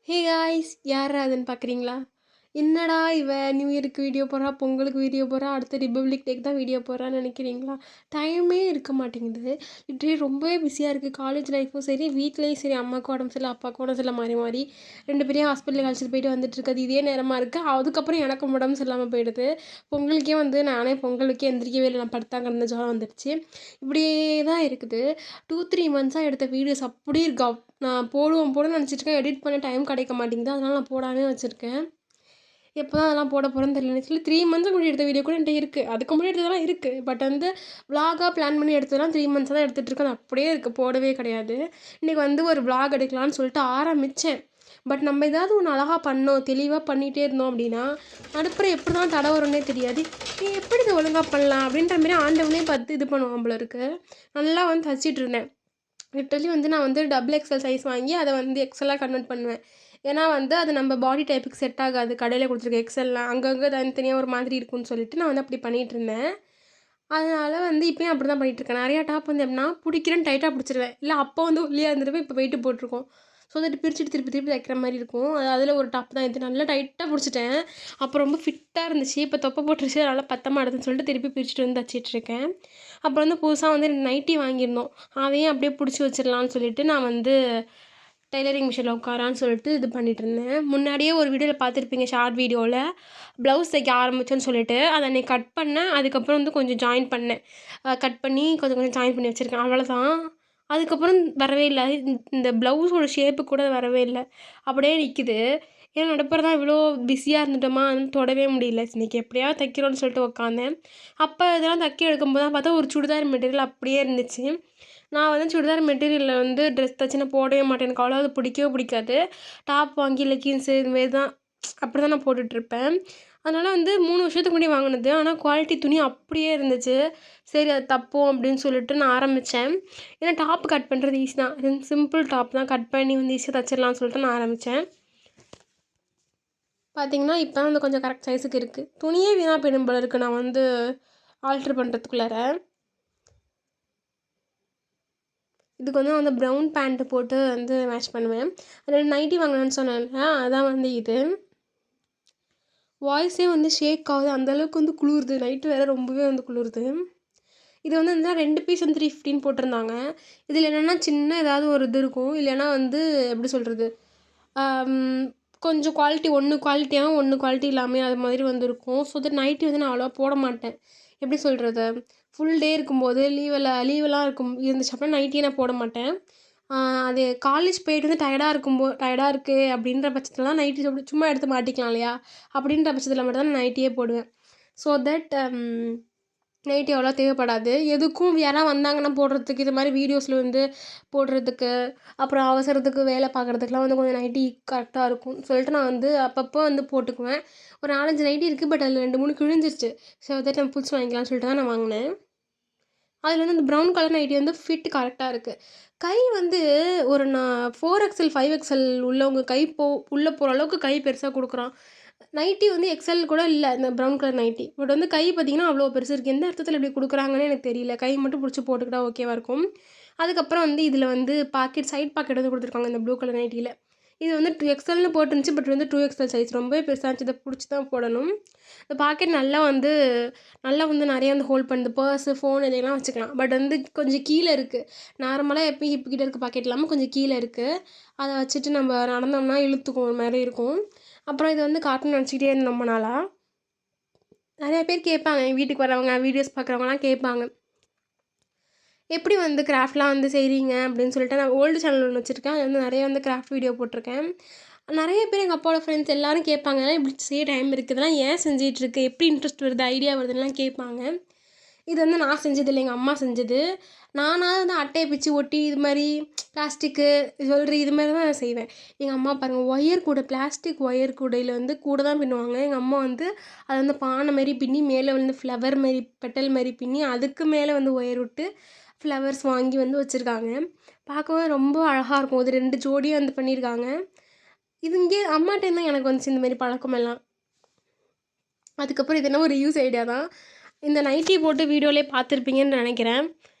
Hey guys யார் அதுன்னு பார்க்குறீங்களா? என்னடா இவ நியூ இயருக்கு வீடியோ போடுறா, பொங்கலுக்கு வீடியோ போடுறா, அடுத்து ரிப்பப்ளிக் டேக்கு தான் வீடியோ போடுறான்னு நினைக்கிறீங்களா? டைமே இருக்க மாட்டேங்குது. லிட்ரலி ரொம்பவே பிஸியாக இருக்குது. காலேஜ் லைஃப்பும் சரி, வீட்லேயும் சரி, அம்மாவுக்கு உடம்பு சரியில்லை, அப்பாவுக்கு உடம்பு சரியில்லை, மாறி மாறி 2 பேரையும் ஹாஸ்பிட்டலுக்கு அழைச்சிட்டு போயிட்டு வந்துட்டு இருக்கிறது இதே நேரமாக இருக்குது. அதுக்கப்புறம் எனக்கு உடம்பு சரியில்லாமல் போயிடுது. பொங்கலுக்கே வந்து நானே பொங்கலுக்கே எந்திரிக்கவே இல்லை, நான் படுத்தா கிடந்த ஜுரம் வந்துடுச்சு. இப்படியே தான் இருக்குது. 2-3 மந்த்ஸாக எடுத்த வீடியோஸ் அப்படியே இருக்கா. நான் போடுவேன்னு நினச்சிட்ருக்கேன். எடிட் பண்ண டைம் கிடைக்க மாட்டேங்குது. அதனால் நான் போடாமே வச்சுருக்கேன். எப்போ தான் அதெல்லாம் போட போகிறேன்னு தெரியல. ஆக்சுவலி 3 மந்த்ஸுக்கு முன்னாடி எடுத்த வீடியோ கூட என்கிட்ட இருக்குது. அதுக்கு முன்னாடி எடுத்ததெல்லாம் இருக்குது. பட் வந்து விலாகாக பிளான் பண்ணி எடுத்ததெல்லாம் 3 மந்த்ஸாக தான் எடுத்துகிட்ருக்கேன். அது அப்படியே இருக்குது, போடவே கிடையாது. இன்றைக்கி வந்து ஒரு விலாக் எடுக்கலான்னு சொல்லிட்டு ஆரம்பித்தேன். பட் நம்ம ஏதாவது ஒன்று அழகாக பண்ணோம், தெளிவாக பண்ணிகிட்டே இருந்தோம் அப்படின்னா அதுக்கப்புறம் எப்படி தான் தடை வரும்னே தெரியாது. நீ எப்படி இதை ஒழுங்காக பண்ணலாம் அப்படின்ற மாதிரி ஆண்டவனே பார்த்து இது பண்ணுவான் போல இருக்கு. நல்லா வந்து தச்சிட்டு இருந்தேன். லிட்டரலி வந்து நான் வந்து டபுள் எக்ஸ்எல் சைஸ் வாங்கி அதை வந்து எக்ஸ்எல்லாக கன்வெர்ட் பண்ணுவேன். ஏன்னா வந்து அது நம்ம பாடி டைப்புக்கு செட் ஆகாது. கடையில் கொடுத்துருக்க எக்ஸ்எல்லாம் அங்கங்கே தனித்தனியாக ஒரு மாதிரி இருக்கும்னு சொல்லிட்டு நான் வந்து அப்படி பண்ணிகிட்ருந்தேன். அதனால் வந்து இப்போயும் அப்படி தான் பண்ணிகிட்ருக்கேன். நிறையா டாப் வந்து எப்படின்னா பிடிக்கிறேன்னு டைட்டாக பிடிச்சிருவேன். இல்லை அப்போ வந்து ஒல்லியாக இருந்துருவேன், இப்போ வெயிட்டு போட்டிருக்கோம். ஸோ தட் பிரிச்சுட்டு திருப்பி திருப்பி தைக்கிற மாதிரி இருக்கும். அதில் ஒரு டாப் தான் இது. நல்லா டைட்டாக பிடிச்சிட்டேன். அப்போ ரொம்ப ஃபிட்டாக இருந்துச்சு. இப்போ தொப்பை போட்டுருச்சு, அதனால் பத்த மாட்டேதுன்னு சொல்லிட்டு திருப்பி பிரிச்சுட்டு வந்து தச்சிட்ருக்கேன். அப்புறம் வந்து புதுசாக வந்து நைட்டி வாங்கியிருந்தோம். அதையும் அப்படியே பிடிச்சி வச்சிடலான்னு சொல்லிட்டு நான் வந்து டெய்லரிங் மிஷினில் உட்காரான்னு சொல்லிட்டு இது பண்ணிகிட்ருந்தேன். முன்னாடியே ஒரு வீடியோவில் பார்த்துருப்பீங்க, ஷார்ட் வீடியோவில் ப்ளவுஸ் தைக்க ஆரம்பித்தேன்னு சொல்லிட்டு அதை அன்றைக்கி கட் பண்ணேன். அதுக்கப்புறம் வந்து கொஞ்சம் ஜாயின் பண்ணேன். கட் பண்ணி கொஞ்சம் கொஞ்சம் ஜாயின் பண்ணி வச்சுருக்கேன், அவ்வளோதான். அதுக்கப்புறம் வரவே இல்லை. இந்த ப்ளவுஸோட ஷேப்பு கூட வரவே இல்லை, அப்படியே நிற்கிது. ஏன்னா நடுப்புற தான் இவ்வளோ பிஸியாக இருந்துட்டோமா, தொடவே முடியல. இன்றைக்கி எப்படியாவது தைக்கிறோன்னு சொல்லிட்டு உட்காந்தேன். அப்போ இதெல்லாம் தைக்க எடுக்கும்போது தான் பார்த்தா ஒரு சுடிதார் மெட்டீரியல் அப்படியே இருந்துச்சு. நான் வந்து சுடிதார் மெட்டீரியலில் வந்து ட்ரெஸ் தைச்சு நான் போடவே மாட்டேன். எனக்கு அவ்வளோ அது பிடிக்கவே பிடிக்காது. டாப் வாங்கி லெக்கின்ஸு இதுமாரி தான் அப்படி தான் நான் போட்டுட்ருப்பேன். அதனால் வந்து 3 வருஷத்துக்கு முன்னாடி வாங்கினது. ஆனால் குவாலிட்டி துணி அப்படியே இருந்துச்சு. சரி அது தப்போம் அப்படின்னு சொல்லிட்டு நான் ஆரம்பித்தேன். ஏன்னா டாப் கட் பண்ணுறது ஈஸி தான். சிம்பிள் டாப் தான், கட் பண்ணி வந்து ஈஸியாக தைச்சிடலான்னு சொல்லிட்டு நான் ஆரம்பித்தேன். பார்த்தீங்கன்னா இப்போ தான் வந்து கொஞ்சம் கரெக்ட் சைஸுக்கு இருக்குது. துணியே வீணாக போயிடும் போல இருக்குது நான் வந்து ஆல்ட்ரு பண்ணுறதுக்குள்ளார. இதுக்கு வந்து நான் வந்து ப்ரௌன் பேண்ட்டு போட்டு வந்து மேட்ச் பண்ணுவேன். 2 நைட்டி வாங்கினேன்னு சொன்னேன்ல, அதான் வந்து இது. வாய்ஸே வந்து ஷேக் ஆகுது, அந்தளவுக்கு வந்து குளிருது. நைட்டு வேறு ரொம்பவே வந்து குளிருது. இது வந்து என்னன்னா 2 பீஸ் வந்து 315 போட்டிருந்தாங்க. இதில் என்னென்னா சின்ன ஏதாவது ஒரு இது இருக்கும். இல்லைன்னா வந்து எப்படி சொல்கிறது, கொஞ்சம் குவாலிட்டி ஒன்று குவாலிட்டியாகவும் ஒன்று குவாலிட்டி இல்லாமல் அது மாதிரி வந்து இருக்கும். ஸோ தட் நைட்டி வந்து நான் அவ்வளோவா போட மாட்டேன். எப்படி சொல்கிறது, ஃபுல் டே இருக்கும்போது லீவெல்லாம் இருந்துச்சு அப்படின்னா நைட்டியே நான் போட மாட்டேன். அது காலேஜ் போயிட்டு வந்து டயர்டாக இருக்குது அப்படின்ற பட்சத்தில் தான் நைட்டி சும்மா எடுத்து மாட்டிக்கலாம் இல்லையா, அப்படின்ற பட்சத்தில் மட்டும் தான் நான் நைட்டியே போடுவேன். ஸோ தட் நைட்டி அவ்வளோ தேவைப்படாது. எதுக்கும் யாராவது வந்தாங்கன்னா போடுறதுக்கு, இது மாதிரி வீடியோஸில் வந்து போடுறதுக்கு, அப்புறம் அவசரத்துக்கு வேலை பார்க்குறதுக்குலாம் வந்து கொஞ்சம் நைட்டி கரெக்டாக இருக்கும்னு சொல்லிட்டு நான் வந்து அப்பப்போ வந்து போட்டுக்குவேன். ஒரு 4, 5 நைட்டி இருக்குது. பட் அதில் 2, 3 கிழிஞ்சிருச்சு. ஸோ தட் நம்ம புதுசு வாங்கிக்கலாம்னு சொல்லிட்டு தான் நான் வாங்கினேன். அதில் வந்து அந்த ப்ரௌன் கலர் நைட்டி வந்து ஃபிட் கரெக்டாக இருக்குது. கை வந்து ஒரு நான் 4XL 5XL உள்ளவங்க கை உள்ளே போகிற அளவுக்கு கை பெருசாக கொடுக்குறான். நைட்டி வந்து எக்ஸ்எல் கூட இல்லை இந்த ப்ரௌன் கலர் நைட்டி. பட் வந்து கை பார்த்திங்கன்னா அவ்வளோ பெருசு இருக்குது. எந்த அர்த்தத்தில் இப்படி கொடுக்குறாங்கன்னு எனக்கு தெரியல. கை மட்டும் பிடிச்சி போட்டுக்கிட்டால் ஓகேவாக இருக்கும். அதுக்கப்புறம் வந்து இதில் வந்து சைட் பாக்கெட் வந்து கொடுத்துருக்காங்க இந்த ப்ளூ கலர் நைட்டியில். இது வந்து 2XLன்னு போட்டுருந்துச்சு. பட் வந்து 2XL சைஸ் ரொம்பவே பெருசாக இருந்துச்சு. இதை பிடிச்சி தான் போடணும். இந்த பாக்கெட் நல்லா வந்து நிறையா வந்து ஹோல்ட் பண்ணுது. பர்ஸு, ஃபோன் இதையெல்லாம் வச்சுக்கலாம். பட் வந்து கொஞ்சம் கீழே இருக்குது. நார்மலாக எப்பயும் ஹிப்பு கிட்ட இருக்க பாக்கெட் இல்லாமல் கொஞ்சம் கீழே இருக்குது. அதை வச்சுட்டு நம்ம நடந்தோம்னா இழுத்துக்கும் ஒரு மாதிரி இருக்கும். அப்புறம் இது வந்து காட்டணும்னு நினச்சிக்கிட்டே இருந்தேன் ரொம்ப நாளாக. நிறையா பேர் கேட்பாங்க, என் வீட்டுக்கு வரவங்க, வீடியோஸ் பார்க்குறவங்கலாம் கேட்பாங்க, எப்படி வந்து கிராஃப்ட்லாம் வந்து செய்கிறீங்க அப்படின்னு சொல்லிட்டு. நான் ஓல்டு சேனல் ஒன்று வச்சுருக்கேன். அது வந்து நிறைய வந்து கிராஃப்ட் வீடியோ போட்டிருக்கேன். நிறைய பேர் எங்கள் அப்பாவோட ஃப்ரெண்ட்ஸ் எல்லோரும் கேட்பாங்க, இப்படி செய்ய டைம் இருக்குது, இதெல்லாம் ஏன் செஞ்சிகிட்ருக்கு, எப்படி இன்ட்ரெஸ்ட் வருது, ஐடியா வருதுன்னெலாம் கேட்பாங்க. இது வந்து நான் செஞ்சது இல்லை, எங்கள் அம்மா செஞ்சது. நானாக வந்து அட்டையை பிச்சு ஒட்டி இது மாதிரி பிளாஸ்டிக்கு ஜுவல்லரி இது மாதிரி தான் நான் செய்வேன். எங்கள் அம்மா பாருங்கள், ஒயர் கூடை, பிளாஸ்டிக் ஒயர் கூடையில் வந்து கூட தான் பின்னுவாங்க. எங்கள் அம்மா வந்து அதை வந்து பானை மாரி பின்னி, மேலே வந்து ஃப்ளவர் மாரி பெட்டல் மாரி பின்னி, அதுக்கு மேலே வந்து ஒயர் விட்டு ஃப்ளவர்ஸ் வாங்கி வந்து வச்சுருக்காங்க. பார்க்கவே ரொம்ப அழகாக இருக்கும். அது 2 ஜோடியாக வந்து பண்ணியிருக்காங்க. இது இங்கே அம்மாட்டேருந்து தான் எனக்கு வந்துச்சு இந்த மாதிரி பழக்கமெல்லாம். அதுக்கப்புறம் இது என்ன ஒரு யூஸ் ஐடியா தான். இந்த நைட்டி போட்டு வீடியோவிலே பார்த்துருப்பீங்கன்னு நினைக்கிறேன்.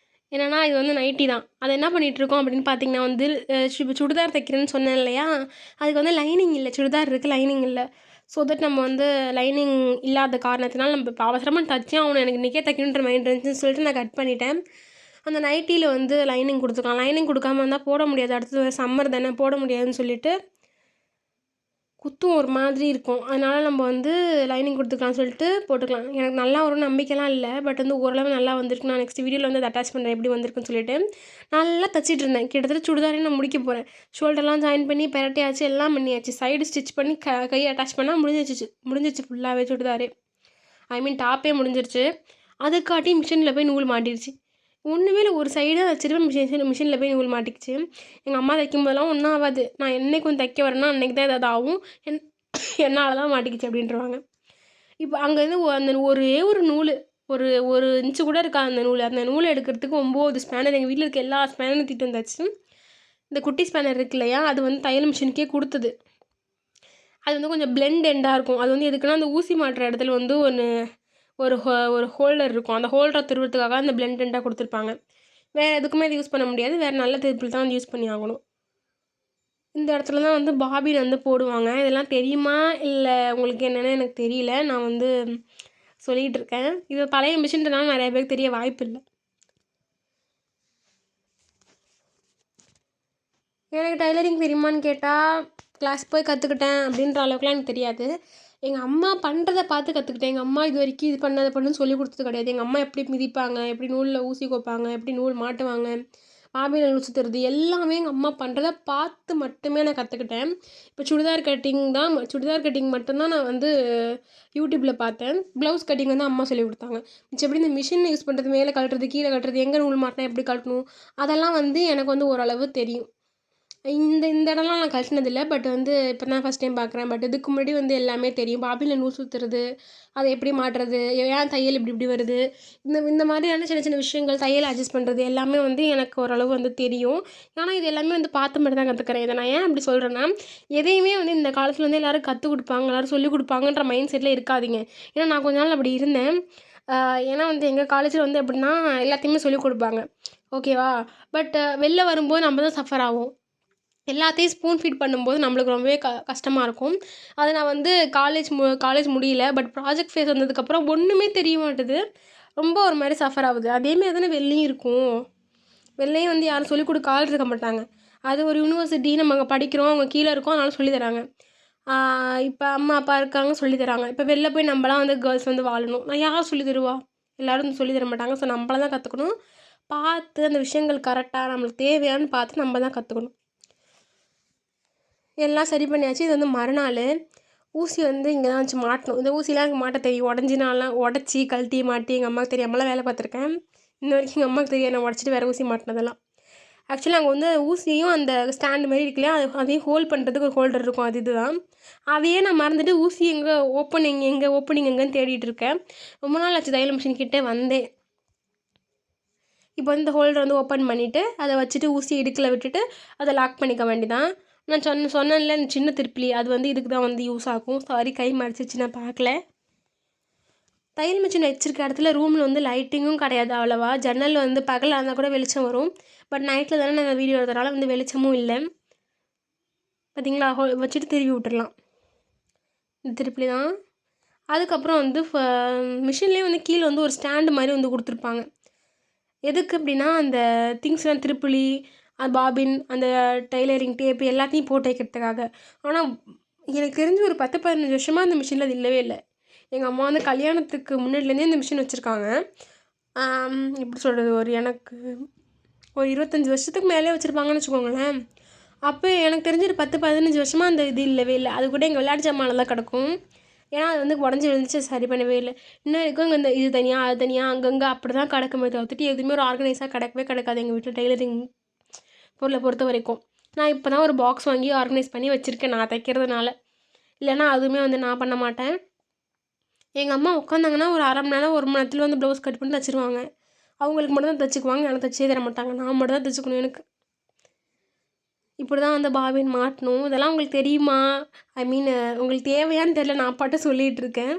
என்னென்னா இது வந்து நைட்டி தான். அதை என்ன பண்ணிகிட்ருக்கோம் அப்படின்னு பார்த்தீங்கன்னா வந்து சுடிதார் தைக்கிறேன்னு சொன்னேன் இல்லையா, அதுக்கு வந்து லைனிங் இல்லை. சுடிதார் இருக்குது, லைனிங் இல்லை. ஸோ தட் நம்ம வந்து லைனிங் இல்லாத காரணத்தினால நம்ம இப்போ அவசரமாக தச்சே ஆகணும், எனக்கு இன்றைக்கே தைக்கணுன்ற மைண்ட் இருந்துச்சுன்னு சொல்லிட்டு நான் கட் பண்ணிட்டேன். அந்த நைட்டியில் வந்து லைனிங் கொடுத்துக்கலாம். லைனிங் கொடுக்காம இருந்தால் போட முடியாது, அடுத்தது சம்மர் தானே போட முடியாதுன்னு சொல்லிட்டு குத்தும் ஒரு மாதிரி இருக்கும். அதனால் நம்ம வந்து லைனிங் கொடுத்துக்கலாம்னு சொல்லிட்டு போட்டுக்கலாம். எனக்கு நல்லா வரும்னு நம்பிக்கைலாம் இல்லை, பட் வந்து ஓரளவு நல்லா வந்திருக்கு. நான் நெக்ஸ்ட் வீடியோவில் வந்து அதை அட்டாச் பண்ணுறேன் எப்படி வந்திருக்குன்னு சொல்லிட்டு. நல்லா தச்சிட்டு இருந்தேன். கிட்டத்தட்ட சுடிதாரே நான் முடிக்க போகிறேன். ஷோல்டர்லாம் ஜாயின் பண்ணி பெரட்டியாச்சு, எல்லாம் பண்ணியாச்சு. சைடு ஸ்டிச் பண்ணி கையை அட்டாச் பண்ணால் முடிஞ்சிச்சு ஃபுல்லாகவே சுடிதாரே. ஐ மீன் டாப்பே முடிஞ்சிருச்சு. அதுக்காட்டி மிஷினில் போய் நூல் மாட்டிருச்சு. ஒன்றுமே இல்லை, ஒரு சைடாக வச்சுருவேன், மிஷினில் போய் நூல் மாட்டிக்கிச்சு. எங்கள் அம்மா தைக்கும் போதெல்லாம் ஒன்றும் ஆகாது. நான் என்னைக்கு கொஞ்சம் தைக்க வரேன்னா அன்றைக்கி தான் ஏதாவது ஆகும். என்னால் தான் மாட்டிக்கிச்சு அப்படின்ட்டுருவாங்க. இப்போ அங்கேருந்து அந்த ஒரே ஒரு நூல், ஒரு ஒரு இன்ச்சு கூட இருக்கா அந்த நூல். அந்த நூலை எடுக்கிறதுக்கு 9 ஸ்பேனர் எங்கள் வீட்டில் இருக்க எல்லா ஸ்பேனரும் தூக்கிட்டு வந்தாச்சு. இந்த குட்டி ஸ்பேனர் இருக்கு இல்லையா, அது வந்து தையல் மிஷினுக்கே கொடுத்தது. அது வந்து கொஞ்சம் பிளெண்ட் எண்டாக இருக்கும். அது வந்து எதுக்குன்னா அந்த ஊசி மாட்டுற இடத்துல வந்து ஒரு ஹோல்டர் இருக்கும். அந்த ஹோல்டரை திருவுறதுக்காக அந்த பிளெண்ட் எண்டாக கொடுத்துருப்பாங்க. வேறு எதுக்குமே அது யூஸ் பண்ண முடியாது. வேறு நல்ல திருப்பில் தான் வந்து யூஸ் பண்ணி ஆகணும். இந்த இடத்துல தான் வந்து பாபின் வந்து போடுவாங்க. இதெல்லாம் தெரியுமா இல்லை உங்களுக்கு என்னென்னு எனக்கு தெரியல. நான் வந்து சொல்லிகிட்ருக்கேன். இது பழைய மிஷின்றனால நிறைய பேருக்கு தெரிய வாய்ப்பு இல்லை. எனக்கு டைலரிங் தெரியுமான்னு கேட்டால் கிளாஸ் போய் கற்றுக்கிட்டேன் அப்படின்ற அளவுக்குலாம் எனக்கு தெரியாது. எங்கள் அம்மா பண்ணுறத பார்த்து கற்றுக்கிட்டேன். எங்கள் அம்மா இது வரைக்கும் இது பண்ணு அதை பண்ணுன்னு சொல்லிக் கொடுத்தது கிடையாது. எங்கள் அம்மா எப்படி மிதிப்பாங்க, எப்படி நூலில் ஊசி கோப்பாங்க, எப்படி நூல் மாட்டுவாங்க, பாபியில் நூல் சுற்றுறது எல்லாமே எங்கள் அம்மா பண்ணுறத பார்த்து மட்டுமே நான் கற்றுக்கிட்டேன். இப்போ சுடிதார் கட்டிங் மட்டும்தான் நான் வந்து யூடியூப்பில் பார்த்தேன். ப்ளவுஸ் கட்டிங் வந்து அம்மா சொல்லிக் கொடுத்தாங்க. மிச்சப்படி இந்த மிஷின் யூஸ் பண்ணுறது, மேலே கழட்டுறது, கீழே கட்டுறது, எங்கே நூல் மாட்டினா எப்படி கழட்டணும், அதெல்லாம் வந்து எனக்கு வந்து ஓரளவு தெரியும். இந்த இடம்லாம் நான் கழட்டினதில்ல. பட் வந்து இப்போ தான் ஃபஸ்ட் டைம் பார்க்குறேன். பட் இதுக்கு முன்னாடி வந்து எல்லாமே தெரியும். பாபியில் நூல் சுற்றுறது, அதை எப்படி மாட்டுறது, ஏன் தையல் இப்படி வருது, இந்த மாதிரியான சின்ன சின்ன விஷயங்கள், தையல் அட்ஜஸ்ட் பண்ணுறது எல்லாமே வந்து எனக்கு ஓரளவு வந்து தெரியும். ஆனால் இது எல்லாமே வந்து பார்த்த மாதிரி தான் கற்றுக்கிறேன். இதை நான் ஏன் அப்படி சொல்கிறேன்னா, எதையுமே வந்து இந்த காலத்தில் வந்து எல்லோரும் கற்றுக் கொடுப்பாங்க, எல்லோரும் சொல்லிக் கொடுப்பாங்கன்ற மைண்ட் செட்டில் இருக்காதீங்க. ஏன்னா நான் கொஞ்ச நாள் அப்படி இருந்தேன். ஏன்னா வந்து எங்கள் காலேஜில் வந்து எப்படின்னா எல்லாத்தையுமே சொல்லிக் கொடுப்பாங்க, ஓகேவா. பட் வெளில வரும்போது நம்ம தான் சஃபர் ஆகும். எல்லாத்தையும் ஸ்பூன் ஃபீட் பண்ணும்போது நம்மளுக்கு ரொம்பவே கஷ்டமாக இருக்கும். அதை நான் வந்து காலேஜ் முடியல. பட் ப்ராஜெக்ட் ஃபேஸ் வந்ததுக்கப்புறம் ஒன்றுமே தெரிய மாட்டுது. ரொம்ப ஒரு மாதிரி சஃபர் ஆகுது. அதேமாரி தானே வெளிலையும் இருக்கும். வெளிலையும் வந்து யாரும் சொல்லிக் கொடுக்க ஆள் இருக்க மாட்டாங்க. அது ஒரு யூனிவர்சிட்டி, நம்ம அங்கே படிக்கிறோம், அவங்க கீழே இருக்கோம், அதனால சொல்லி தராங்க. இப்போ அம்மா அப்பா இருக்காங்க, சொல்லி தராங்க. இப்போ வெளில போய் நம்மளாம் வந்து கேர்ள்ஸ் வந்து வாழணும். நான் யார் சொல்லி தருவா? எல்லோரும் சொல்லி தர மாட்டாங்க. ஸோ நம்மள தான் கற்றுக்கணும். பார்த்து அந்த விஷயங்கள் கரெக்டாக நம்மளுக்கு தேவையான்னு பார்த்து நம்ம தான் கற்றுக்கணும். எல்லாம் சரி பண்ணியாச்சு. இது வந்து மறுநாள் ஊசி வந்து இங்கே தான் வச்சு மாட்டணும். இந்த ஊசிலாம் எனக்கு மாட்ட தெரியும். உடஞ்சினாலாம் உடச்சி கழட்டி மாட்டி எங்கள் அம்மாவுக்கு தெரியாமலாம் வேலை பார்த்துருக்கேன். இன்ன வரைக்கும் எங்கள் அம்மாவுக்கு தெரியாது நான் உடச்சிட்டு வேறு ஊசி மாட்டினதெல்லாம். ஆக்சுவலி அங்கே வந்து ஊசியும் அந்த ஸ்டாண்டு மாதிரி இருக்கு இல்லையா, அதையும் ஹோல்ட் பண்ணுறதுக்கு ஒரு ஹோல்டர் இருக்கும், அது இதுதான். அதையே நான் மறந்துட்டு ஊசி எங்கே ஓப்பனிங் எங்கேன்னு தேடிட்டு இருக்கேன். ரொம்ப நாள் ஆச்சு தையல் மிஷின் கிட்டே வந்தேன். இப்போ வந்து இந்த ஹோல்டர் வந்து ஓப்பன் பண்ணிவிட்டு அதை வச்சுட்டு ஊசி இடுக்கில் விட்டுட்டு அதை லாக் பண்ணிக்க வேண்டியதான். நான் சொன்னேன்ல இந்த சின்ன திருப்பிலி, அது வந்து இதுக்கு தான் வந்து யூஸ் ஆகும். சாரி, கை மடிச்சிச்சு, நான் பார்க்கல. தையல் மிஷின் வச்சிருக்க இடத்துல ரூமில் வந்து லைட்டிங்கும் கிடையாது அவ்வளோவா. ஜன்னல் வந்து பகலில் இருந்தால் கூட வெளிச்சம் வரும். பட் நைட்டில் தானே நாங்கள் வீடியோ எடுக்கிறதுனால வந்து வெளிச்சமும் இல்லை. பார்த்தீங்களா, வச்சுட்டு திருவி விட்டுடலாம். இந்த திருப்பிலி தான். அதுக்கப்புறம் வந்து மிஷின்லேயே வந்து கீழே வந்து ஒரு ஸ்டாண்டு மாதிரி வந்து கொடுத்துருப்பாங்க. எதுக்கு அப்படின்னா அந்த திங்ஸ்லாம் திருப்புளி, பாபின், அந்த டைலரிங் டேப்பு எல்லாத்தையும் போட்டு வைக்கிறதுக்காக. ஆனால் எனக்கு தெரிஞ்சு ஒரு 10-15 வருஷமாக அந்த மிஷினில் அது இல்லவே இல்லை. எங்கள் அம்மா வந்து கல்யாணத்துக்கு முன்னாடிலேருந்தே இந்த மிஷின் வச்சுருக்காங்க. எப்படி சொல்கிறது, எனக்கு ஒரு 25 வருஷத்துக்கு மேலே வச்சுருப்பாங்கன்னு வச்சுக்கோங்களேன். அப்போ எனக்கு தெரிஞ்சு ஒரு 10-15 வருஷமாக அந்த இது இல்லவே இல்லை. அது கூட எங்கள் விளையாட்டு ஜாமானில் தான் கிடக்கும். ஏன்னா அது வந்து உடஞ்சி விழுந்துச்சு, சரி பண்ணவே இல்லை. இன்ன வரைக்கும் இங்கே இந்த இது தனியாக அது தனியாக அங்கங்கே அப்படி தான் கிடக்குமே தவிர்த்துட்டு எதுவுமே ஒரு ஆர்கனைஸாக கிடக்காது எங்கள் வீட்டில் டைலரிங் பொருளை பொறுத்த வரைக்கும். நான் இப்போ தான் ஒரு பாக்ஸ் வாங்கி ஆர்கனைஸ் பண்ணி வச்சுருக்கேன் நான் தைக்கிறதுனால. இல்லைன்னா அதுவுமே வந்து நான் பண்ண மாட்டேன். எங்கள் அம்மா உட்காந்தாங்கன்னா ஒரு 1/2 மணி நேரம் 1 மணி நேரத்தில் வந்து ப்ளவுஸ் கட் பண்ணி தச்சுருவாங்க. அவங்களுக்கு மட்டும் தான் தைச்சிக்குவாங்க, எனக்கு தைச்சே தர மாட்டாங்க. நான் மட்டும் தான் தைச்சிக்கணும். எனக்கு இப்படி தான் வந்து பாபின் மாட்டணும். இதெல்லாம் உங்களுக்கு தெரியுமா? ஐ மீன் உங்களுக்கு தேவையான்னு தெரில, நான் பாட்டு சொல்லிகிட்ருக்கேன்.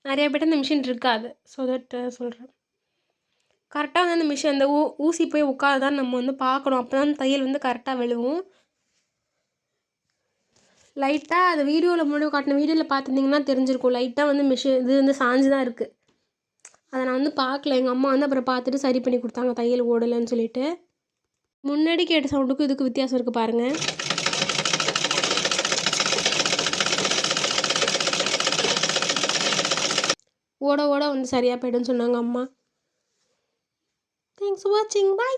நிறையா பேர்ட்ட இந்த மிஷின் இருக்காது. ஸோ தட் சொல்கிறேன். கரெக்டாக வந்து அந்த மிஷின் அந்த ஊசி போய் உட்காருதான்னு நம்ம வந்து பார்க்கணும். அப்போ தான் தையல் வந்து கரெக்டாக விழுவும். லைட்டாக அது வீடியோவில் முன்னாடி காட்டின வீடியோவில் பார்த்துருந்தீங்கன்னா தெரிஞ்சிருக்கும். லைட்டாக வந்து மிஷின் இது வந்து சாஞ்சு தான் இருக்குது. அதை நான் வந்து பார்க்கல. எங்கள் அம்மா வந்து அப்புறம் பார்த்துட்டு சரி பண்ணி கொடுத்தாங்க தையல் ஓடலைன்னு சொல்லிட்டு. முன்னாடி கேட்ட சவுண்டுக்கும் இதுக்கு வித்தியாசம் இருக்குது பாருங்கள். ஓட ஓட வந்து சரியாக போய்டுன்னு சொன்னாங்க அம்மா. தேங்க்ஸ் ஃபார் வாட்சிங். பாய்.